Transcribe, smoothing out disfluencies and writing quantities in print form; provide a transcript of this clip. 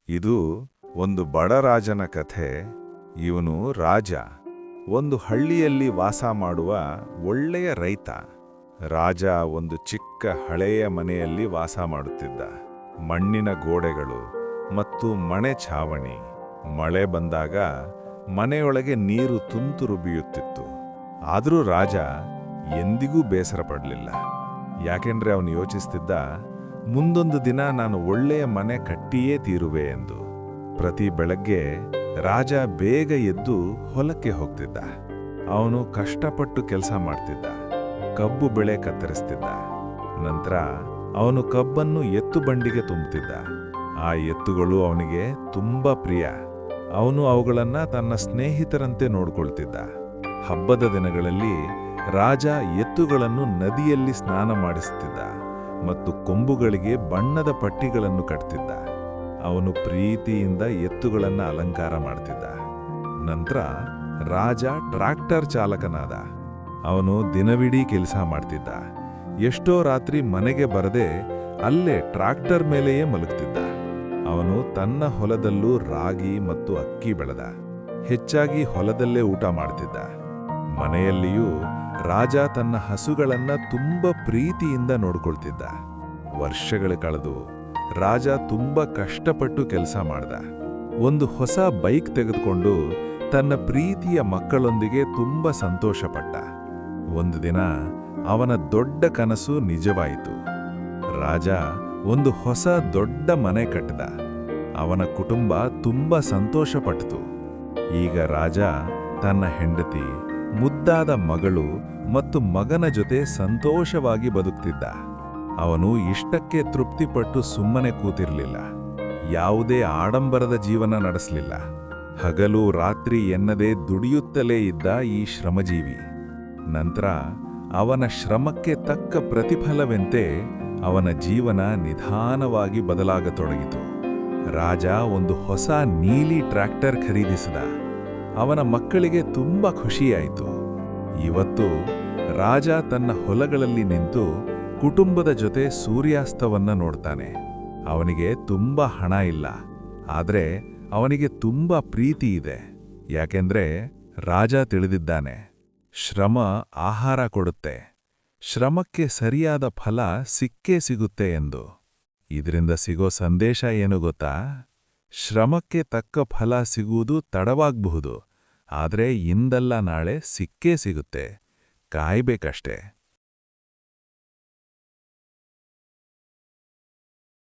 ಇದು ಒಂದು ಬಡ ರಾಜನ ಕಥೆ. ಇವನು ರಾಜ, ಒಂದು ಹಳ್ಳಿಯಲ್ಲಿ ವಾಸ ಮಾಡುವ ಒಳ್ಳೆಯ ರೈತ. ರಾಜ ಒಂದು ಚಿಕ್ಕ ಹಳೆಯ ಮನೆಯಲ್ಲಿ ವಾಸ ಮಾಡುತ್ತಿದ್ದ. ಮಣ್ಣಿನ ಗೋಡೆಗಳು ಮತ್ತು ಮಣೆ ಛಾವಣಿ. ಮಳೆ ಬಂದಾಗ ಮನೆಯೊಳಗೆ ನೀರು ತುಂತುರು ಬೀಯುತ್ತಿತ್ತು. ಆದರೂ ರಾಜ ಎಂದಿಗೂ ಬೇಸರ ಪಡಲಿಲ್ಲ. ಯಾಕೆಂದ್ರೆ ಅವನು ಯೋಚಿಸ್ತಿದ್ದ, ಮುಂದೊಂದು ದಿನ ನಾನು ಒಳ್ಳೆಯ ಮನೆ ಕಟ್ಟಿಯೇ ತೀರುವೆ ಎಂದು. ಪ್ರತಿ ಬೆಳಗ್ಗೆ ರಾಜ ಬೇಗ ಎದ್ದು ಹೊಲಕ್ಕೆ ಹೋಗ್ತಿದ್ದ. ಅವನು ಕಷ್ಟಪಟ್ಟು ಕೆಲಸ ಮಾಡ್ತಿದ್ದ. ಕಬ್ಬು ಬೆಳೆ ಕತ್ತರಿಸ್ತಿದ್ದ. ನಂತರ ಅವನು ಕಬ್ಬನ್ನು ಎತ್ತು ಬಂಡಿಗೆ ತುಂಬುತ್ತಿದ್ದ. ಆ ಎತ್ತುಗಳು ಅವನಿಗೆ ತುಂಬಾ ಪ್ರಿಯ. ಅವನು ಅವುಗಳನ್ನ ತನ್ನ ಸ್ನೇಹಿತರಂತೆ ನೋಡ್ಕೊಳ್ತಿದ್ದ. ಹಬ್ಬದ ದಿನಗಳಲ್ಲಿ ರಾಜ ಎತ್ತುಗಳನ್ನು ನದಿಯಲ್ಲಿ ಸ್ನಾನ ಮಾಡಿಸುತ್ತಿದ್ದ ಮತ್ತು ಕೊಂಬುಗಳಿಗೆ ಬಣ್ಣದ ಪಟ್ಟಿಗಳನ್ನು ಕಟ್ತಿದ್ದ. ಅವನು ಪ್ರೀತಿಯಿಂದ ಎತ್ತುಗಳನ್ನು ಅಲಂಕಾರ ಮಾಡ್ತಿದ್ದ. ನಂತರ ರಾಜ ಟ್ರಾಕ್ಟರ್ ಚಾಲಕನಾದ. ಅವನು ದಿನವಿಡೀ ಕೆಲಸ ಮಾಡ್ತಿದ್ದ. ಎಷ್ಟೋ ರಾತ್ರಿ ಮನೆಗೆ ಬರದೆ ಅಲ್ಲೇ ಟ್ರಾಕ್ಟರ್ ಮೇಲೆಯೇ ಮಲಗ್ತಿದ್ದ. ಅವನು ತನ್ನ ಹೊಲದಲ್ಲೂ ರಾಗಿ ಮತ್ತು ಅಕ್ಕಿ ಬೆಳೆದ. ಹೆಚ್ಚಾಗಿ ಹೊಲದಲ್ಲೇ ಊಟ ಮಾಡ್ತಿದ್ದ. ಮನೆಯಲ್ಲಿಯೂ ರಾಜ ತನ್ನ ಹಸುಗಳನ್ನ ತುಂಬ ಪ್ರೀತಿಯಿಂದ ನೋಡ್ಕೊಳ್ತಿದ್ದ. ವರ್ಷಗಳು ಕಳೆದು ರಾಜ ತುಂಬ ಕಷ್ಟಪಟ್ಟು ಕೆಲಸ ಮಾಡ್ದ. ಒಂದು ಹೊಸ ಬೈಕ್ ತೆಗೆದುಕೊಂಡು ತನ್ನ ಪ್ರೀತಿಯ ಮಕ್ಕಳೊಂದಿಗೆ ತುಂಬ ಸಂತೋಷಪಟ್ಟ. ಒಂದು ದಿನ ಅವನ ದೊಡ್ಡ ಕನಸು ನಿಜವಾಯಿತು. ರಾಜ ಒಂದು ಹೊಸ ದೊಡ್ಡ ಮನೆ ಕಟ್ಟಿದ. ಅವನ ಕುಟುಂಬ ತುಂಬ ಸಂತೋಷಪಟ್ಟಿತು. ಈಗ ರಾಜ ತನ್ನ ಹೆಂಡತಿ, ಮುದ್ದಾದ ಮಗಳು ಮತ್ತು ಮಗನ ಜೊತೆ ಸಂತೋಷವಾಗಿ ಬದುಕ್ತಿದ್ದ. ಅವನು ಇಷ್ಟಕ್ಕೆ ತೃಪ್ತಿಪಟ್ಟು ಸುಮ್ಮನೆ ಕೂತಿರಲಿಲ್ಲ. ಯಾವುದೇ ಆಡಂಬರದ ಜೀವನ ನಡೆಸಲಿಲ್ಲ. ಹಗಲು ರಾತ್ರಿ ಎನ್ನದೇ ದುಡಿಯುತ್ತಲೇ ಇದ್ದ ಈ ಶ್ರಮಜೀವಿ. ನಂತರ ಅವನ ಶ್ರಮಕ್ಕೆ ತಕ್ಕ ಪ್ರತಿಫಲವೆಂತೆ ಅವನ ಜೀವನ ನಿಧಾನವಾಗಿ ಬದಲಾಗತೊಡಗಿತು. ರಾಜ ಒಂದು ಹೊಸ ನೀಲಿ ಟ್ರ್ಯಾಕ್ಟರ್ ಖರೀದಿಸಿದ. ಅವನ ಮಕ್ಕಳಿಗೆ ತುಂಬ ಖುಷಿಯಾಯಿತು. ಇವತ್ತು ರಾಜ ತನ್ನ ಹೊಲಗಳಲ್ಲಿ ನಿಂತು ಕುಟುಂಬದ ಜೊತೆ ಸೂರ್ಯಾಸ್ತವನ್ನ ನೋಡ್ತಾನೆ. ಅವನಿಗೆ ತುಂಬ ಹಣ ಇಲ್ಲ, ಆದರೆ ಅವನಿಗೆ ತುಂಬ ಪ್ರೀತಿ ಇದೆ. ಯಾಕೆಂದ್ರೆ ರಾಜ ತಿಳಿದಿದ್ದಾನೆ, ಶ್ರಮ ಆಹಾರ ಕೊಡುತ್ತೆ, ಶ್ರಮಕ್ಕೆ ಸರಿಯಾದ ಫಲ ಸಿಕ್ಕೇ ಸಿಗುತ್ತೆ ಎಂದು. ಇದರಿಂದ ಸಿಗೋ ಸಂದೇಶ ಏನು ಗೊತ್ತಾ? ಶ್ರಮಕ್ಕೆ ತಕ್ಕ ಫಲ ಸಿಗುವುದು ತಡವಾಗಬಹುದು, ಆದರೆ ಇಂದಲ್ಲ ನಾಳೆ ಸಿಕ್ಕೇ ಸಿಗುತ್ತೆ. ಕಾಯ್ಬೇಕಷ್ಟೇ.